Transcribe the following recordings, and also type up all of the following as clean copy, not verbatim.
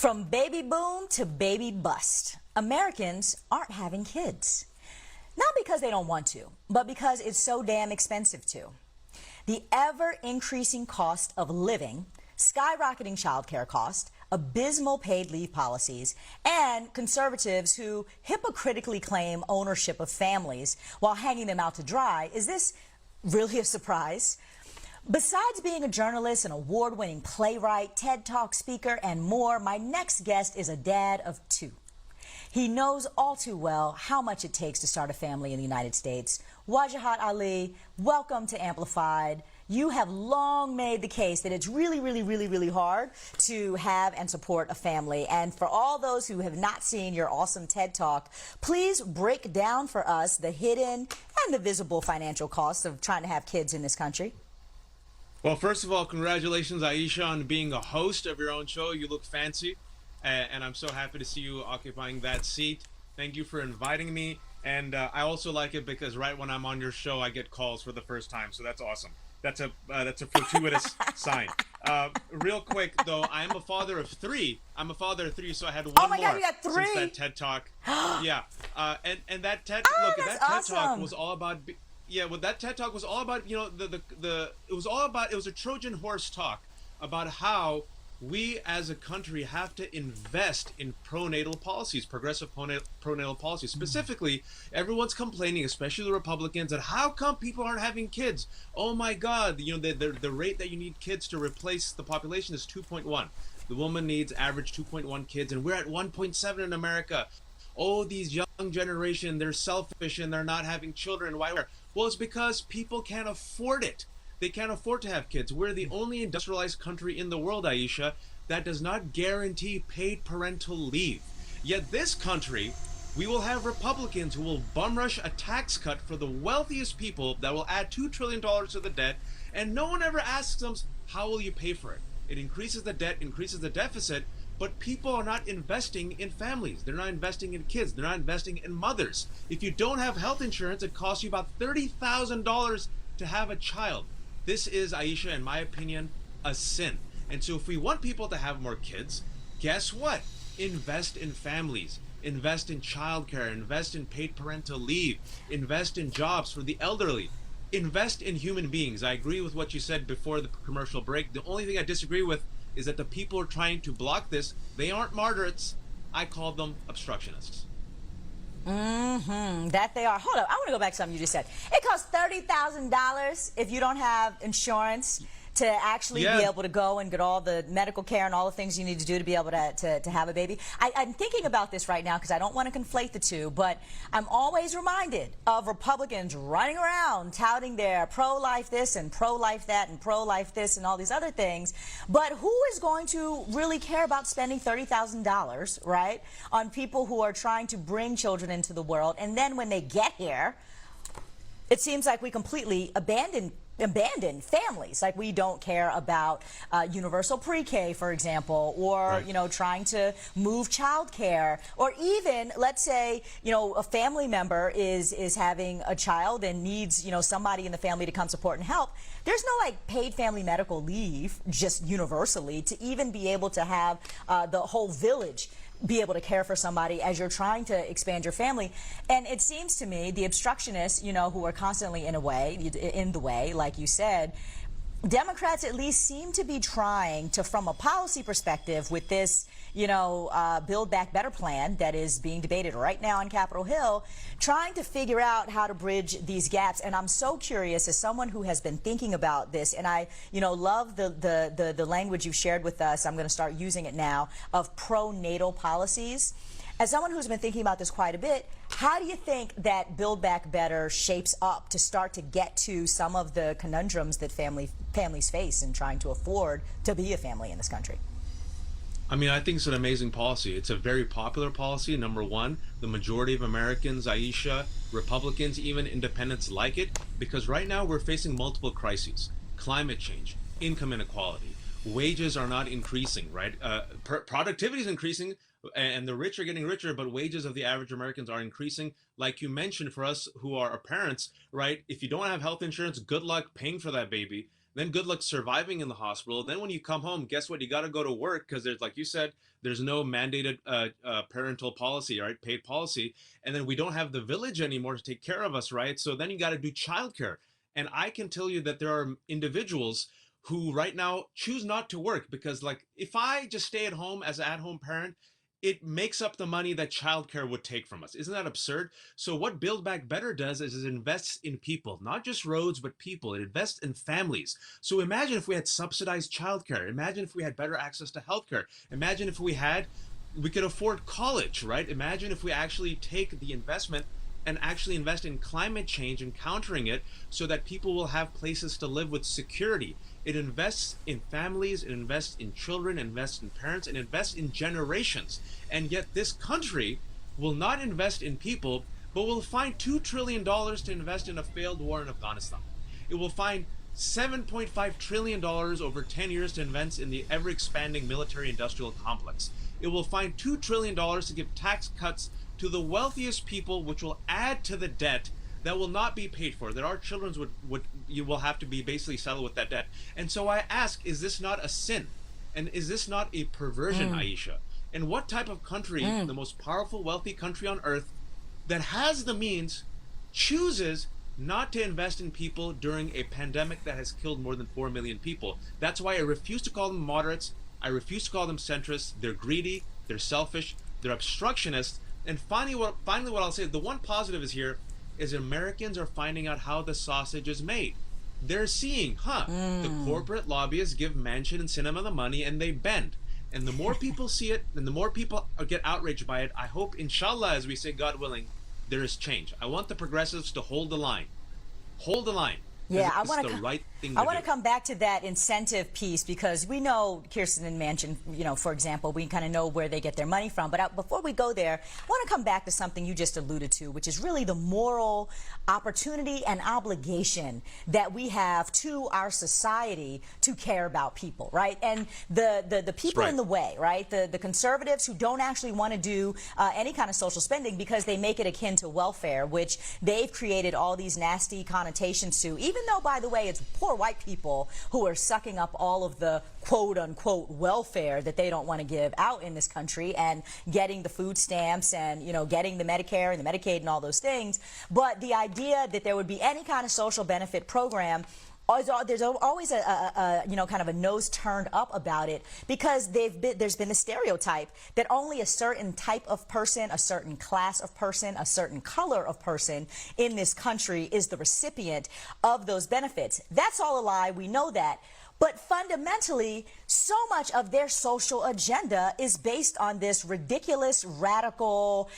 From baby boom to baby bust, Americans aren't having kids. Not because they don't want to, but because it's so damn expensive to. The ever-increasing cost of living, skyrocketing childcare costs, abysmal paid leave policies, and conservatives who hypocritically claim ownership of families while hanging them out to dry. Is this really a surprise? Besides being a journalist, an award-winning playwright, TED Talk speaker, and more, my next guest is a dad of two. He knows all too well how much it takes to start a family in the United States. Wajahat Ali, welcome to Amplified. You have long made the case that it's really hard to have and support a family. And for all those who have not seen your awesome TED Talk, please break down for us the hidden and the visible financial costs of trying to have kids in this country. Well, first of all, congratulations, Aisha, on being a host of your own show. You look fancy, and I'm so happy to see you occupying that seat. Thank you for inviting me, and I also like it because right when I'm on your show, I get calls for the first time, so that's awesome. That's a fortuitous sign. Real quick, though, I'm a father of three. So I had one oh my more God, you got three? since that TED Talk. Yeah, and that TED that's TED awesome. Talk was all about. Yeah, well, that TED Talk was all about, you know, it was a Trojan horse talk about how we as a country have to invest in pronatal policies, progressive pronatal policies. Specifically, everyone's complaining, especially the Republicans, that how come people aren't having kids? Oh my God, you know, the rate that you need kids to replace the population is 2.1. The woman needs average 2.1 kids, and we're at 1.7 in America. Oh, these young generation, they're selfish and they're not having children. Why? Well, it's because people can't afford it. They can't afford to have kids. We're the only industrialized country in the world, Aisha, that does not guarantee paid parental leave. Yet this country, we will have Republicans who will bum rush a tax cut for the wealthiest people that will add $2 trillion to the debt, and no one ever asks them, how will you pay for it? It increases the debt, increases the deficit, but people are not investing in families. They're not investing in kids. They're not investing in mothers. If you don't have health insurance, it costs you about $30,000 to have a child. This is, Aisha, in my opinion, a sin. And so if we want people to have more kids, guess what? Invest in families. Invest in childcare. Invest in paid parental leave. Invest in jobs for the elderly. Invest in human beings. I agree with what you said before the commercial break. The only thing I disagree with is that the people who are trying to block this, they aren't moderates. I call them obstructionists. That they are. Hold up. I want to go back to something you just said. It costs $30,000 if you don't have insurance to actually be able to go and get all the medical care and all the things you need to do to be able to have a baby. I'm thinking about this right now because I don't want to conflate the two, but I'm always reminded of Republicans running around touting their pro-life this and pro-life that and pro-life this and all these other things. But who is going to really care about spending $30,000, right, on people who are trying to bring children into the world? And then when they get here, it seems like we completely abandon families. Like we don't care about universal pre-K, for example, or, you know, trying to move childcare, or even, let's say, you know, a family member is having a child and needs, you know, somebody in the family to come support and help. There's no like paid family medical leave just universally to even be able to have the whole village be able to care for somebody as you're trying to expand your family. And it seems to me the obstructionists, you know, who are constantly in the way, like you said, Democrats at least seem to be trying to, from a policy perspective, with this, you know, Build Back Better plan that is being debated right now on Capitol Hill, trying to figure out how to bridge these gaps. And I'm so curious, as someone who has been thinking about this, and I, you know, love the language you've shared with us. I'm going to start using it now, of pronatal policies. As someone who's been thinking about this quite a bit, how do you think that Build Back Better shapes up to start to get to some of the conundrums that families face in trying to afford to be a family in this country? I mean, I think it's an amazing policy. It's a very popular policy, number one. The majority of Americans, Aisha, Republicans, even independents like it, because right now we're facing multiple crises. Climate change, income inequality, wages are not increasing, right? Productivity is increasing, and the rich are getting richer, but wages of the average Americans are increasing. Like you mentioned, for us who are parents, right? If you don't have health insurance, good luck paying for that baby. Then good luck surviving in the hospital. Then when you come home, guess what? You got to go to work because there's, like you said, there's no mandated parental policy, right? Paid policy. And then we don't have the village anymore to take care of us, right? So then you got to do childcare. And I can tell you that there are individuals who right now choose not to work because, like, if I just stay at home as an at-home parent, it makes up the money that childcare would take from us. Isn't that absurd? So what Build Back Better does is it invests in people, not just roads, but people. It invests in families. So imagine if we had subsidized childcare. Imagine if we had better access to healthcare. Imagine if we could afford college, right? Imagine if we actually take the investment and actually invest in climate change and countering it so that people will have places to live with security. It invests in families, it invests in children, it invests in parents, and invests in generations. And yet this country will not invest in people, but will find $2 trillion to invest in a failed war in Afghanistan. It will find $7.5 trillion over 10 years to invest in the ever-expanding military-industrial complex. It will find $2 trillion to give tax cuts to the wealthiest people, which will add to the debt that will not be paid for, that our children you will have to be basically settled with that debt. And so I ask, is this not a sin? And is this not a perversion, Aisha? And what type of country, the most powerful, wealthy country on earth that has the means, chooses not to invest in people during a pandemic that has killed more than 4 million people? That's why I refuse to call them moderates. I refuse to call them centrists. They're greedy, they're selfish, they're obstructionists. And finally what I'll say, the one positive is Americans are finding out how the sausage is made. They're seeing, the corporate lobbyists give Manchin and Sinema the money and they bend. And the more people see it, and the more people get outraged by it, I hope, inshallah, as we say, God willing, there is change. I want the progressives to hold the line. Hold the line. Yeah, I want to come back to that incentive piece because we know Kirsten and Manchin, for example, we kind of know where they get their money from. But before we go there, I want to come back to something you just alluded to, which is really the moral opportunity and obligation that we have to our society to care about people, right? And the people in the way, right? The conservatives who don't actually want to do any kind of social spending because they make it akin to welfare, which they've created all these nasty connotations to, even though, by the way, it's poor white people who are sucking up all of the quote-unquote welfare that they don't want to give out in this country and getting the food stamps and, getting the Medicare and the Medicaid and all those things. But the idea that there would be any kind of social benefit program, there's always a kind of a nose turned up about it because there's been the stereotype that only a certain type of person, a certain class of person, a certain color of person in this country is the recipient of those benefits. That's all a lie. We know that. But fundamentally, so much of their social agenda is based on this ridiculous, radical,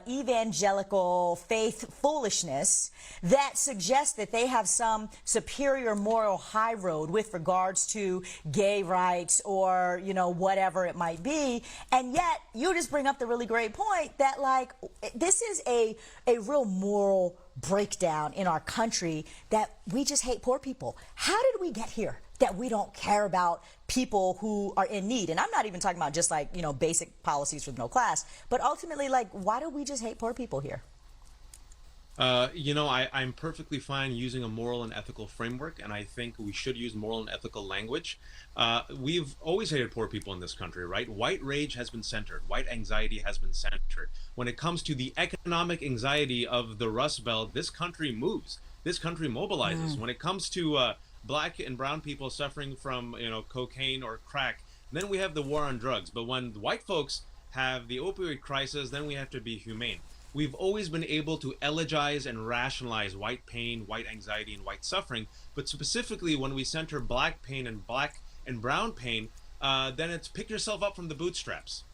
evangelical faith foolishness that suggests that they have some superior moral high road with regards to gay rights or, whatever it might be. And yet, you just bring up the really great point that, like, this is a real moral breakdown in our country that we just hate poor people. How did we get here? That we don't care about people who are in need. And I'm not even talking about just like, basic policies with no class, but ultimately, like, why do we just hate poor people here? I'm perfectly fine using a moral and ethical framework, and I think we should use moral and ethical language. We've always hated poor people in this country, right? White rage has been centered. White anxiety has been centered. When it comes to the economic anxiety of the Rust Belt, this country moves. This country mobilizes. When it comes to black and brown people suffering from, cocaine or crack, then we have the war on drugs. But when white folks have the opioid crisis, then we have to be humane. We've always been able to elegize and rationalize white pain, white anxiety, and white suffering. But specifically, when we center black pain and black and brown pain, then it's pick yourself up from the bootstraps.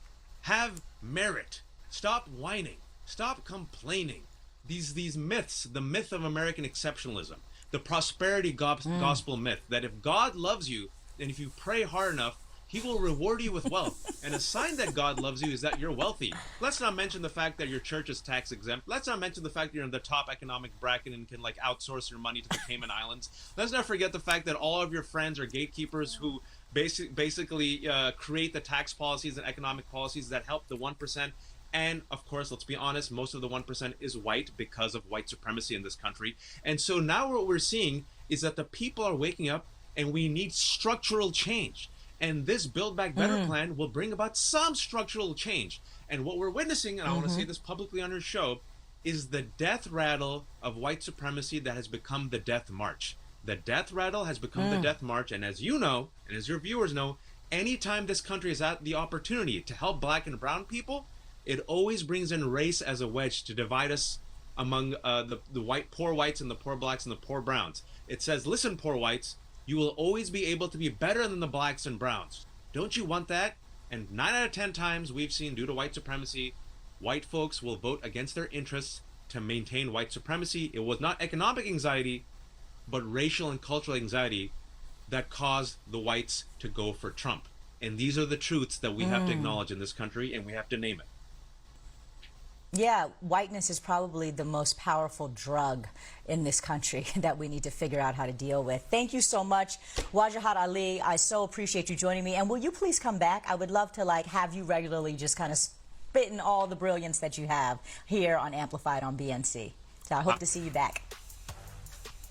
Have merit. Stop whining. Stop complaining. These myths, the myth of American exceptionalism, the prosperity gospel myth, that if God loves you, and if you pray hard enough, he will reward you with wealth. And a sign that God loves you is that you're wealthy. Let's not mention the fact that your church is tax exempt. Let's not mention the fact that you're in the top economic bracket and can outsource your money to the Cayman Islands. Let's not forget the fact that all of your friends are gatekeepers who basically create the tax policies and economic policies that help the 1%. And of course, let's be honest, most of the 1% is white because of white supremacy in this country. And so now what we're seeing is that the people are waking up and we need structural change. And this Build Back Better plan will bring about some structural change. And what we're witnessing, and I want to say this publicly on your show, is the death rattle of white supremacy that has become the death march. The death rattle has become the death march. And as you know, and as your viewers know, anytime this country is at the opportunity to help black and brown people, it always brings in race as a wedge to divide us among the poor whites and the poor blacks and the poor browns. It says, listen, poor whites, you will always be able to be better than the blacks and browns. Don't you want that? And 9 out of 10 times we've seen, due to white supremacy, white folks will vote against their interests to maintain white supremacy. It was not economic anxiety, but racial and cultural anxiety that caused the whites to go for Trump. And these are the truths that we have to acknowledge in this country, and we have to name it. Yeah, whiteness is probably the most powerful drug in this country that we need to figure out how to deal with. Thank you so much, Wajahat Ali. I so appreciate you joining me. And will you please come back? I would love to have you regularly just kind of spitting all the brilliance that you have here on Amplified on BNC. So I hope to see you back.